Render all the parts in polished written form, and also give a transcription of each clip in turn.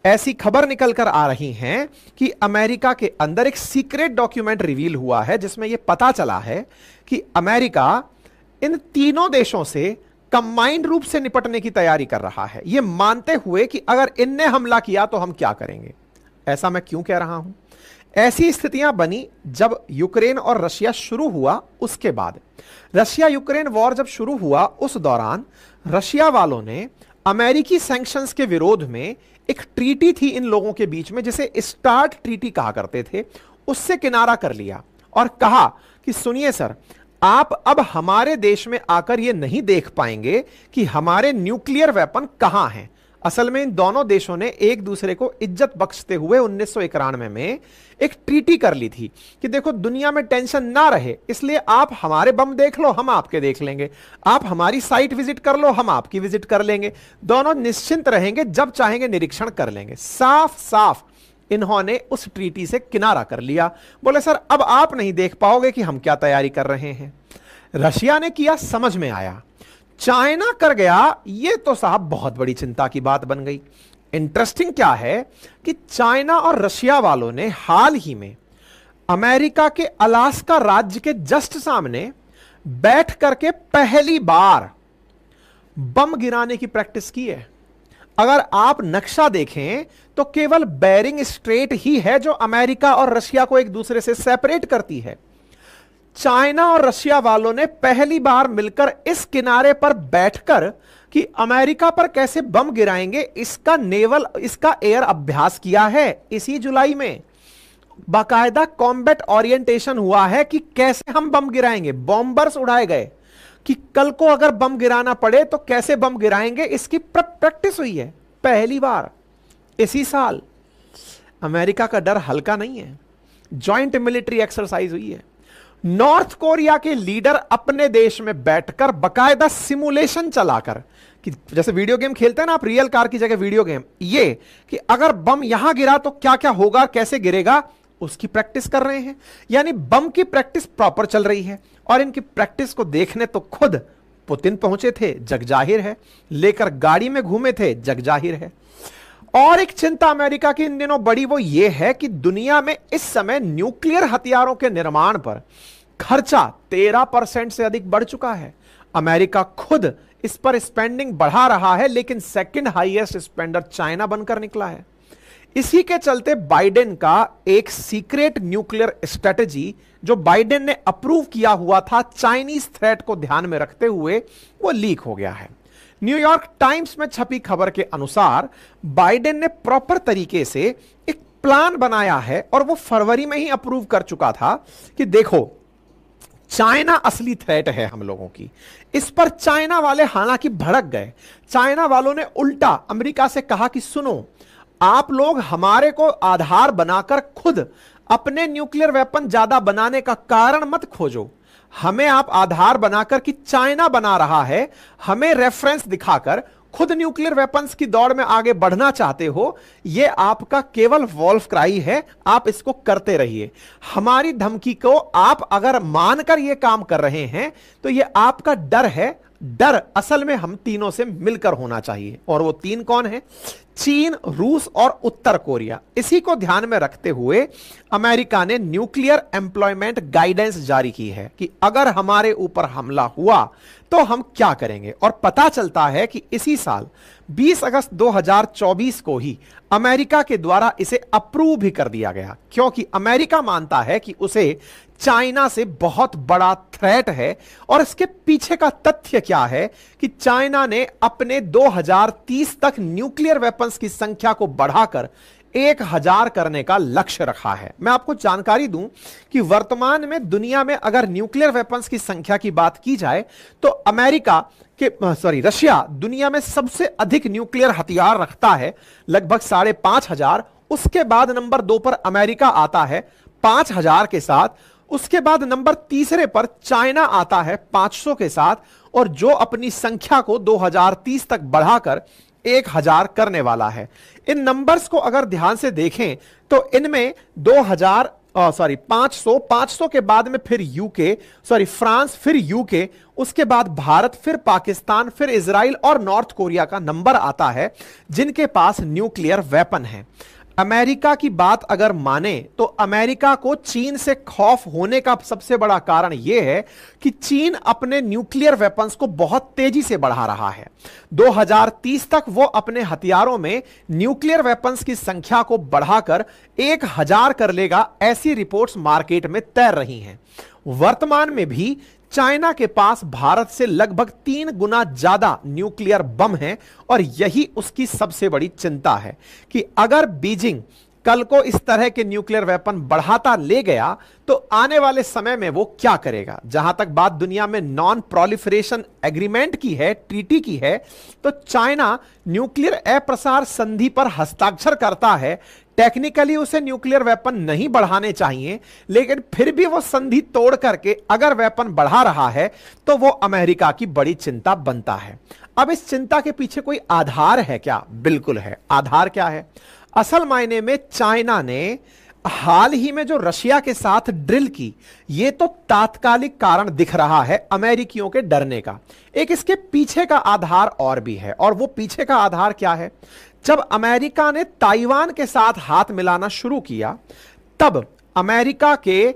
ऐसी खबर निकल कर आ रही हैं कि अमेरिका के अंदर एक सीक्रेट डॉक्यूमेंट रिवील हुआ है जिसमें यह पता चला है कि अमेरिका इन तीनों देशों से कंबाइंड रूप से निपटने की तैयारी कर रहा है, यह मानते हुए कि अगर इनने हमला किया तो हम क्या करेंगे। ऐसा मैं क्यों कह रहा हूं? ऐसी स्थितियां बनी जब यूक्रेन और रशिया शुरू हुआ। उसके बाद रशिया यूक्रेन वॉर जब शुरू हुआ, उस दौरान रशिया वालों ने अमेरिकी सैंक्शंस के विरोध में एक ट्रीटी थी इन लोगों के बीच में जिसे स्टार्ट ट्रीटी कहा करते थे, उससे किनारा कर लिया और कहा कि सुनिए सर, आप अब हमारे देश में आकर यह नहीं देख पाएंगे कि हमारे न्यूक्लियर वेपन कहां हैं। असल में इन दोनों देशों ने एक दूसरे को इज्जत बख्शते हुए 1991 में एक ट्रीटी कर ली थी कि देखो दुनिया में टेंशन ना रहे, इसलिए आप हमारे बम देख लो, हम आपके देख लेंगे, आप हमारी साइट विजिट कर लो, हम आपकी विजिट कर लेंगे, दोनों निश्चिंत रहेंगे, जब चाहेंगे निरीक्षण कर लेंगे। साफ साफ इन्होंने उस ट्रीटी से किनारा कर लिया। बोले सर अब आप नहीं देख पाओगे कि हम क्या तैयारी कर रहे हैं। रशिया ने किया, समझ में आया। चाइना कर गया, यह तो साहब बहुत बड़ी चिंता की बात बन गई। इंटरेस्टिंग क्या है कि चाइना और रशिया वालों ने हाल ही में अमेरिका के अलास्का राज्य के जस्ट सामने बैठ करके पहली बार बम गिराने की प्रैक्टिस की है। अगर आप नक्शा देखें तो केवल बेरिंग स्ट्रेट ही है जो अमेरिका और रशिया को एक दूसरे से सेपरेट करती है। चाइना और रशिया वालों ने पहली बार मिलकर इस किनारे पर बैठकर कि अमेरिका पर कैसे बम गिराएंगे इसका एयर अभ्यास किया है। इसी जुलाई में बाकायदा कॉम्बैट ओरिएंटेशन हुआ है कि कैसे हम बम गिराएंगे। बॉम्बर्स उड़ाए गए कि कल को अगर बम गिराना पड़े तो कैसे बम गिराएंगे, इसकी प्रैक्टिस हुई है पहली बार इसी साल। अमेरिका का डर हल्का नहीं है, जॉइंट मिलिट्री एक्सरसाइज हुई है। नॉर्थ कोरिया के लीडर अपने देश में बैठकर बकायदा सिमुलेशन चलाकर कि जैसे वीडियो गेम खेलते हैं ना आप, रियल कार की जगह वीडियो गेम, ये कि अगर बम यहां गिरा तो क्या क्या होगा, कैसे गिरेगा, उसकी प्रैक्टिस कर रहे हैं। यानी बम की प्रैक्टिस प्रॉपर चल रही है। और इनकी प्रैक्टिस को देखने तो खुद पुतिन पहुंचे थे, जग जाहिर है, लेकर गाड़ी में घूमे थे, जग जाहिर है। और एक चिंता अमेरिका की इन दिनों बड़ी, वो ये है कि दुनिया में इस समय न्यूक्लियर हथियारों के निर्माण पर खर्चा 13% से अधिक बढ़ चुका है। अमेरिका खुद इस पर स्पेंडिंग बढ़ा रहा है, लेकिन सेकंड हाईएस्ट स्पेंडर चाइना बनकर निकला है। इसी के चलते बाइडेन का एक secret nuclear strategy Joe Biden ने अप्रूव किया हुआ था चाइनीज थ्रेट को ध्यान में रखते हुए, वो लीक हो गया है। न्यूयॉर्क टाइम्स में छपी खबर के अनुसार बाइडेन ने प्रॉपर तरीके से एक प्लान बनाया है और वो फरवरी में ही अप्रूव कर चुका था कि देखो चाइना असली थ्रेट है हम लोगों की। इस पर चाइना वाले हालांकि भड़क गए। चाइना वालों ने उल्टा अमेरिका से कहा कि सुनो, आप लोग हमारे को आधार बनाकर खुद अपने न्यूक्लियर वेपन ज्यादा बनाने का कारण मत खोजो, हमें आप आधार बनाकर कि चाइना बना रहा है, हमें रेफरेंस दिखाकर खुद न्यूक्लियर वेपन्स की दौड़ में आगे बढ़ना चाहते हो, यह आपका केवल वॉल्फ क्राई है, आप इसको करते रहिए। हमारी धमकी को आप अगर मानकर यह काम कर रहे हैं तो यह आपका डर है। डर असल में हम तीनों से मिलकर होना चाहिए। और वो तीन कौन है? चीन, रूस और उत्तर कोरिया। इसी को ध्यान में रखते हुए अमेरिका ने न्यूक्लियर एम्प्लॉयमेंट गाइडेंस जारी की है कि अगर हमारे ऊपर हमला हुआ तो हम क्या करेंगे। और पता चलता है कि इसी साल 20 अगस्त 2024 को ही अमेरिका के द्वारा इसे अप्रूव भी कर दिया गया, क्योंकि अमेरिका मानता है कि उसे चाइना से बहुत बड़ा थ्रेट है। और इसके पीछे का तथ्य क्या है कि चाइना ने अपने 2030 तक न्यूक्लियर वेपन्स की संख्या को बढ़ाकर 1000 करने का लक्ष्य रखा है। मैं आपको जानकारी दूं कि वर्तमान में दुनिया में अगर न्यूक्लियर वेपन्स की संख्या की बात की जाए तो रशिया दुनिया में सबसे अधिक न्यूक्लियर हथियार रखता है, लगभग 5500। उसके बाद नंबर 2 पर अमेरिका आता है 5000 के साथ। उसके बाद नंबर तीसरे पर चाइना आता है 500 के साथ, और जो अपनी संख्या को 2030 तक बढ़ाकर 1000 करने वाला है। इन नंबर्स को अगर ध्यान से देखें तो इनमें सॉरी 500 के बाद में फिर यूके, सॉरी फ्रांस, फिर यूके, उसके बाद भारत, फिर पाकिस्तान, फिर इजराइल और नॉर्थ कोरिया का नंबर आता है जिनके पास न्यूक्लियर वेपन है। अमेरिका की बात अगर माने तो अमेरिका को चीन से खौफ होने का सबसे बड़ा कारण यह है कि चीन अपने न्यूक्लियर वेपन्स को बहुत तेजी से बढ़ा रहा है। 2030 तक वो अपने हथियारों में न्यूक्लियर वेपन्स की संख्या को बढ़ाकर 1000 कर लेगा, ऐसी रिपोर्ट्स मार्केट में तैर रही हैं। वर्तमान में भी चाइना के पास भारत से लगभग 3 गुना ज्यादा न्यूक्लियर बम हैं और यही उसकी सबसे बड़ी चिंता है कि अगर बीजिंग कल को इस तरह के न्यूक्लियर वेपन बढ़ाता ले गया तो आने वाले समय में वो क्या करेगा। जहां तक बात दुनिया में नॉन प्रोलिफरेशन एग्रीमेंट की है, ट्रीटी की है, तो चाइना न्यूक्लियर अप्रसार संधि पर हस्ताक्षर करता है। टेक्निकली उसे न्यूक्लियर वेपन नहीं बढ़ाने चाहिए, लेकिन फिर भी वो संधि तोड़ करके अगर वेपन बढ़ा रहा है तो वो अमेरिका की बड़ी चिंता बनता है। अब इस चिंता के पीछे कोई आधार है क्या? बिल्कुल है। आधार क्या है? असल मायने में चाइना ने हाल ही में जो रशिया के साथ ड्रिल की, यह तो तात्कालिक कारण दिख रहा है अमेरिकियों के डरने का। एक इसके पीछे का आधार और भी है, और वो पीछे का आधार क्या है? जब अमेरिका ने ताइवान के साथ हाथ मिलाना शुरू किया, तब अमेरिका के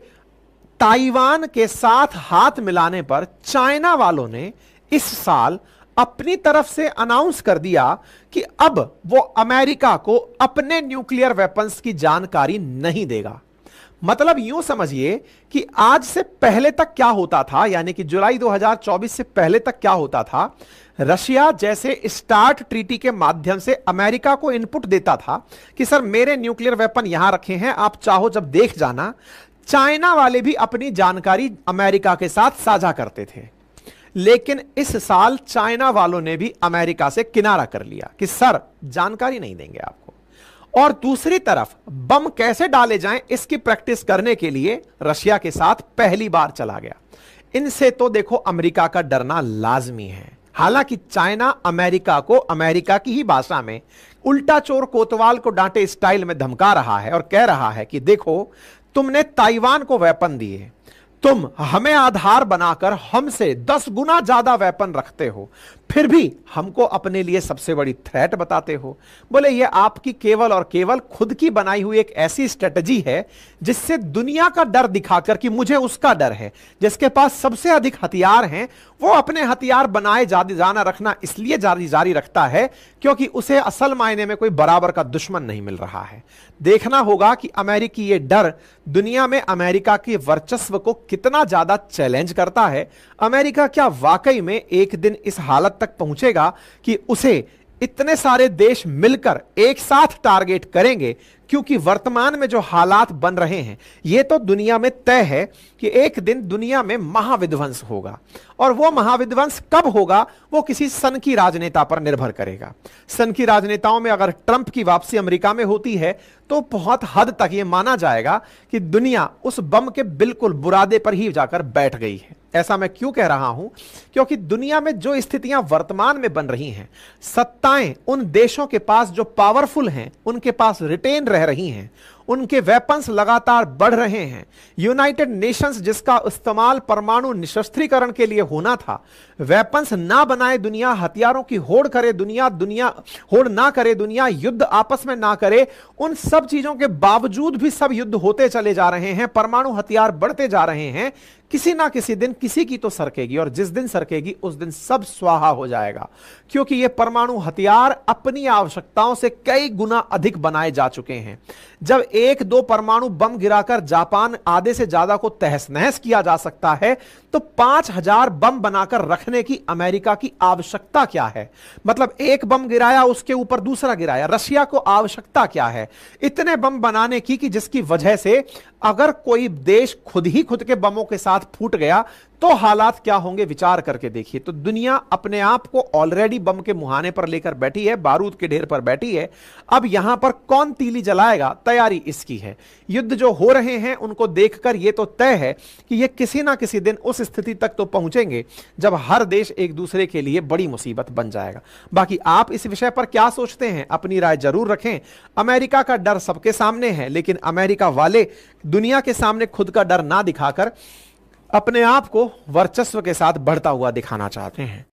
ताइवान के साथ हाथ मिलाने पर चाइना वालों ने इस साल अपनी तरफ से अनाउंस कर दिया कि अब वो अमेरिका को अपने न्यूक्लियर वेपन्स की जानकारी नहीं देगा। मतलब यूं समझिए कि आज से पहले तक क्या होता था, यानी कि जुलाई 2024 से पहले तक क्या होता था, रशिया जैसे स्टार्ट ट्रीटी के माध्यम से अमेरिका को इनपुट देता था कि सर मेरे न्यूक्लियर वेपन यहां रखे हैं, आप चाहो जब देख जाना। चाइना वाले भी अपनी जानकारी अमेरिका के साथ साझा करते थे, लेकिन इस साल चाइना वालों ने भी अमेरिका से किनारा कर लिया कि सर जानकारी नहीं देंगे आपको। और दूसरी तरफ बम कैसे डाले जाएं इसकी प्रैक्टिस करने के लिए रशिया के साथ पहली बार चला गया। इनसे तो देखो अमेरिका का डरना लाजमी है। हालांकि चाइना अमेरिका को अमेरिका की ही भाषा में उल्टा चोर कोतवाल को डांटे स्टाइल में धमका रहा है और कह रहा है कि देखो तुमने ताइवान को वेपन दिए, तुम हमें आधार बनाकर हमसे 10 गुना ज्यादा वेपन रखते हो, फिर भी हमको अपने लिए सबसे बड़ी थ्रेट बताते हो। बोले ये आपकी केवल और केवल खुद की बनाई हुई एक ऐसी स्ट्रेटजी है जिससे दुनिया का डर दिखाकर कि मुझे उसका डर है, जिसके पास सबसे अधिक हथियार हैं वो अपने हथियार बनाए जाना रखना इसलिए जारी रखता है क्योंकि उसे असल मायने में कोई बराबर का दुश्मन नहीं मिल रहा है। देखना होगा कि अमेरिकी ये डर दुनिया में अमेरिका के वर्चस्व को कितना ज्यादा चैलेंज करता है। अमेरिका क्या वाकई में एक दिन इस हालत तक पहुंचेगा कि उसे इतने सारे देश मिलकर एक साथ टारगेट करेंगे? क्योंकि वर्तमान में जो हालात बन रहे हैं यह तो दुनिया में तय है कि एक दिन दुनिया में महाविध्वंस होगा, और वो महाविध्वंस कब होगा वो किसी सन की राजनेता पर निर्भर करेगा। सन की राजनेताओं में अगर ट्रंप की वापसी अमेरिका में होती है तो बहुत हद तक यह माना जाएगा कि दुनिया उस बम के बिल्कुल बुरादे पर ही जाकर बैठ गई है। ऐसा मैं क्यों कह रहा हूं? क्योंकि दुनिया में जो स्थितियां वर्तमान में बन रही हैं, सत्ताएं उन देशों के पास जो पावरफुल हैं उनके पास रिटेन रह रही हैं, उनके वेपन्स लगातार बढ़ रहे हैं। यूनाइटेड नेशंस जिसका इस्तेमाल परमाणु निशस्त्रीकरण के लिए होना था, वेपन्स ना बनाए दुनिया, हथियारों की होड़ करे दुनिया, होड़ ना करे दुनिया, युद्ध आपस में ना करे, उन सब चीजों के बावजूद भी सब युद्ध होते चले जा रहे हैं, परमाणु हथियार बढ़ते जा रहे हैं। किसी ना किसी दिन किसी की तो सरकेगी, और जिस दिन सरकेगी उस दिन सब स्वाहा हो जाएगा, क्योंकि ये परमाणु हथियार अपनी आवश्यकताओं से कई गुना अधिक बनाए जा चुके हैं। जब 1-2 परमाणु बम गिराकर जापान आधे से ज्यादा को तहस नहस किया जा सकता है, तो 5000 बम बनाकर रखने की अमेरिका की आवश्यकता क्या है? मतलब एक बम गिराया उसके ऊपर दूसरा गिराया। रशिया को आवश्यकता क्या है इतने बम बनाने की कि जिसकी वजह से अगर कोई देश खुद ही खुद के बमों के साथ फूट गया तो हालात क्या होंगे, विचार करके देखिए। तो दुनिया अपने आप को ऑलरेडी बम के मुहाने पर लेकर बैठी है, बारूद के ढेर पर बैठी है। अब यहां पर कौन तीली जलाएगा, तैयारी इसकी है। युद्ध जो हो रहे हैं उनको देखकर यह तो तय है कि ये किसी ना किसी दिन उस स्थिति तक तो पहुंचेंगे जब हर देश एक दूसरे के लिए बड़ी मुसीबत बन जाएगा। बाकी आप इस विषय पर क्या सोचते हैं, अपनी राय जरूर रखें। अमेरिका का डर सबके सामने है, लेकिन अमेरिका वाले दुनिया के सामने खुद का डर ना दिखाकर अपने आप को वर्चस्व के साथ बढ़ता हुआ दिखाना चाहते हैं।